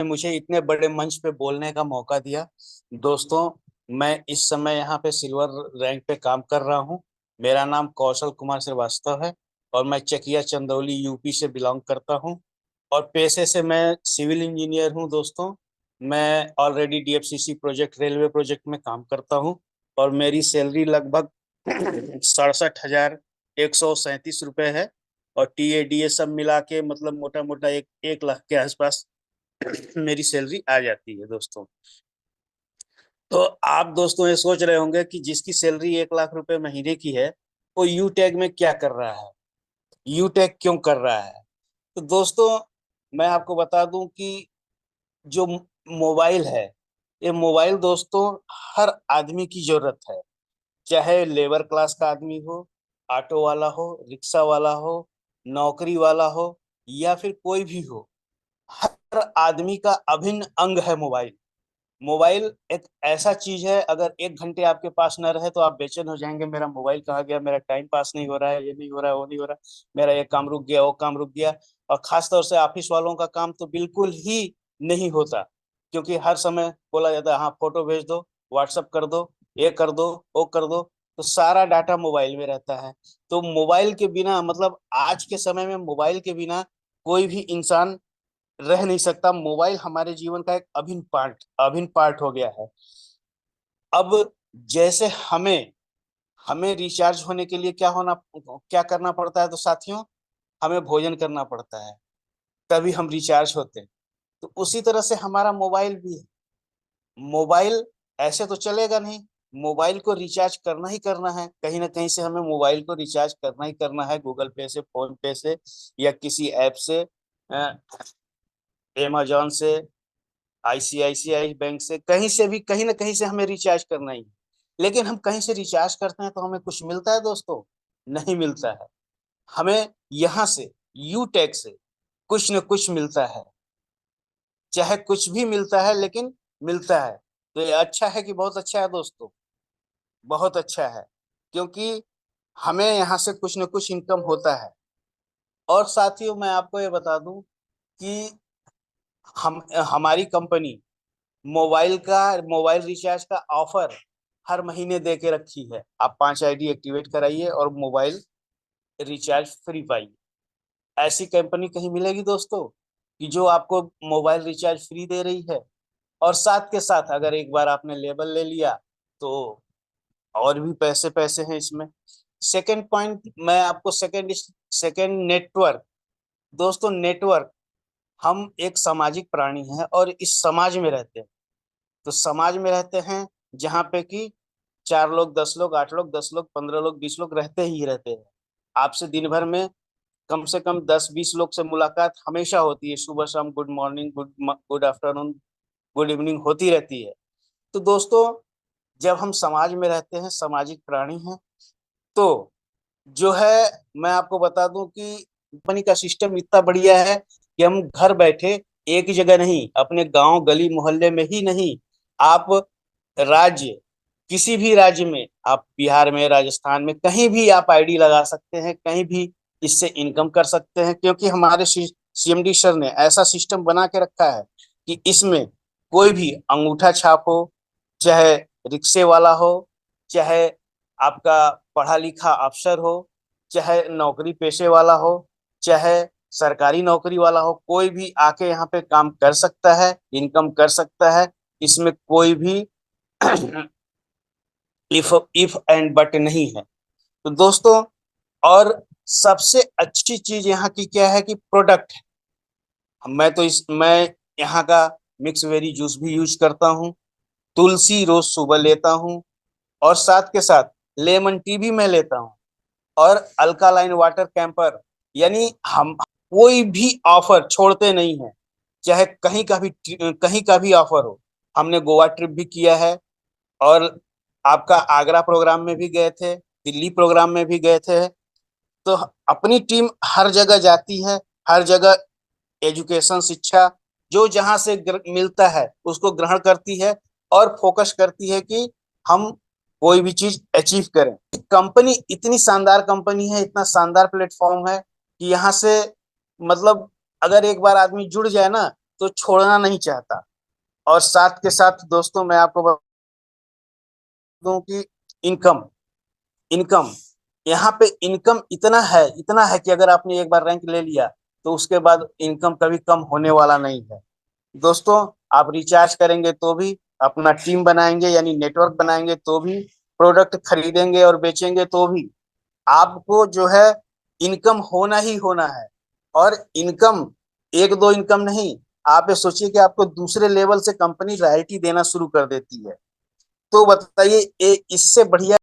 मुझे इतने बड़े मंच पे बोलने का मौका दिया। दोस्तों, मैं इस समय यहाँ पे सिल्वर रैंक पे काम कर रहा हूँ। मेरा नाम कौशल कुमार श्रीवास्तव है और मैं चकिया चंदौली यूपी से बिलोंग करता हूँ। और पेशे से मैं सिविल इंजीनियर हूँ दोस्तों। मैं already DFCC project, railway project में काम करता हूँ और मेरी सैलरी लगभग 67,137 रुपये है। और टीए डीए सब मिला के मतलब मोटा मोटा एक लाख के आसपास मेरी सैलरी आ जाती है दोस्तों। तो आप दोस्तों ये सोच रहे होंगे कि जिसकी सैलरी 1 लाख रुपए महीने की है वो यू टैग में क्या कर रहा है, यू टैग क्यों कर रहा है। तो दोस्तों, मैं आपको बता दूं कि जो मोबाइल है, ये मोबाइल दोस्तों हर आदमी की जरूरत है। चाहे लेबर क्लास का आदमी हो, ऑटो वाला हो, रिक्शा वाला हो, नौकरी वाला हो, या फिर कोई भी हो, हर आदमी का अभिन्न अंग है मोबाइल। मोबाइल एक ऐसा चीज है, अगर 1 घंटे आपके पास न रहे तो आप बेचैन हो जाएंगे। मेरा मोबाइल कहाँ गया, मेरा टाइम पास नहीं हो रहा है, ये नहीं हो रहा है, वो नहीं हो रहा है, मेरा ये काम रुक गया, वो काम रुक गया। और खास तौर से ऑफिस वालों का काम तो बिल्कुल ही नहीं होता, क्योंकि हर समय बोला जाता है हाँ फोटो भेज दो, व्हाट्सअप कर दो, ये कर दो, वो कर दो। तो सारा डाटा मोबाइल में रहता है। तो मोबाइल के बिना मतलब आज के समय में मोबाइल के बिना कोई भी इंसान रह नहीं सकता। मोबाइल हमारे जीवन का एक अभिन्न पार्ट हो गया है। अब जैसे हमें हमें रिचार्ज होने के लिए क्या करना पड़ता है तो साथियों, हमें भोजन करना पड़ता है, तभी हम रिचार्ज होते हैं। तो उसी तरह से हमारा मोबाइल भी है। मोबाइल ऐसे तो चलेगा नहीं, मोबाइल को रिचार्ज करना ही करना है। कहीं ना कहीं से हमें मोबाइल को रिचार्ज करना ही करना है, गूगल पे से, फोन पे से, या किसी ऐप से, अमेजोन से, आईसीआईसीआई बैंक से, कहीं से भी, कहीं ना कहीं से हमें रिचार्ज करना ही है। लेकिन हम कहीं से रिचार्ज करते हैं तो हमें कुछ मिलता है दोस्तों? नहीं मिलता है। हमें यहाँ से, यू टैग से कुछ न कुछ मिलता है। चाहे कुछ भी मिलता है, लेकिन मिलता है। तो ये अच्छा है कि बहुत अच्छा है दोस्तों? बहुत अच्छा है, क्योंकि हमें यहाँ से कुछ न कुछ इनकम होता है। और साथियों, मैं आपको ये बता दूं कि हम हमारी कंपनी मोबाइल रिचार्ज का ऑफर हर महीने दे के रखी है। आप 5 आईडी एक्टिवेट कराइए और मोबाइल रिचार्ज फ्री पाइए। ऐसी कंपनी कहीं मिलेगी दोस्तों कि जो आपको मोबाइल रिचार्ज फ्री दे रही है? और साथ के साथ अगर एक बार आपने लेबल ले लिया तो और भी पैसे पैसे हैं इसमें। सेकंड पॉइंट मैं आपको, सेकंड सेकंड नेटवर्क। दोस्तों, नेटवर्क, हम एक सामाजिक प्राणी हैं और इस समाज में रहते हैं। तो समाज में रहते हैं जहाँ पे कि 4 लोग, 10 लोग, 8 लोग, 10 लोग, 15 लोग, 20 लोग रहते ही रहते हैं। आपसे दिन भर में कम से कम 10-20 लोग से मुलाकात हमेशा होती है। सुबह शाम good morning, good good afternoon, good evening होती रहती है। तो दोस्तों, जब हम समाज में रहते हैं, सामाजिक प्राणी हैं, तो जो है, मैं आपको बता दूं कि कंपनी का सिस्टम इतना बढ़िया है कि हम घर बैठे एक जगह नहीं, अपने गांव गली मोहल्ले में ही नहीं, आप राज्य, किसी भी राज्य में, आप बिहार में, राजस्थान में, कहीं भी आप आईडी लगा सकते हैं, कहीं भी इससे इनकम कर सकते हैं। क्योंकि हमारे सीएमडी सर ने ऐसा सिस्टम बना के रखा है कि इसमें कोई भी अंगूठा छाप हो, चाहे रिक्शे वाला हो, चाहे आपका पढ़ा लिखा अफसर हो, चाहे नौकरी पेशे वाला हो, चाहे सरकारी नौकरी वाला हो, कोई भी आके यहाँ पे काम कर सकता है, इनकम कर सकता है। इसमें कोई भी इफ एंड बट नहीं है। तो दोस्तों, और सबसे अच्छी चीज यहाँ की क्या है कि प्रोडक्ट है। मैं यहाँ का मिक्स वेरी जूस भी यूज करता हूँ, तुलसी रोज सुबह लेता हूँ, और साथ के साथ लेमन टी भी मैं लेता हूँ, और अल्कालाइन वाटर कैंपर। यानी हम कोई भी ऑफर छोड़ते नहीं है, चाहे कहीं का भी ऑफर हो। हमने गोवा ट्रिप भी किया है, और आपका आगरा प्रोग्राम में भी गए थे, दिल्ली प्रोग्राम में भी गए थे। तो अपनी टीम हर जगह जाती है, हर जगह एजुकेशन, शिक्षा, जो जहां से मिलता है उसको ग्रहण करती है, और फोकस करती है कि हम कोई भी चीज अचीव करें। कंपनी इतनी शानदार कंपनी है, इतना शानदार प्लेटफॉर्म है कि यहाँ से मतलब अगर एक बार आदमी जुड़ जाए ना, तो छोड़ना नहीं चाहता। और साथ के साथ दोस्तों मैं आपको बता दूं कि इनकम इनकम यहाँ पे इनकम इतना है कि अगर आपने एक बार रैंक ले लिया तो उसके बाद इनकम कभी कम होने वाला नहीं है। दोस्तों, आप रिचार्ज करेंगे तो भी, अपना टीम बनाएंगे यानी नेटवर्क बनाएंगे तो भी, प्रोडक्ट खरीदेंगे और बेचेंगे तो भी, आपको जो है इनकम होना ही होना है। और इनकम एक दो इनकम नहीं, आप ये सोचिए कि आपको दूसरे लेवल से कंपनी रॉयल्टी देना शुरू कर देती है। तो बताइए इससे बढ़िया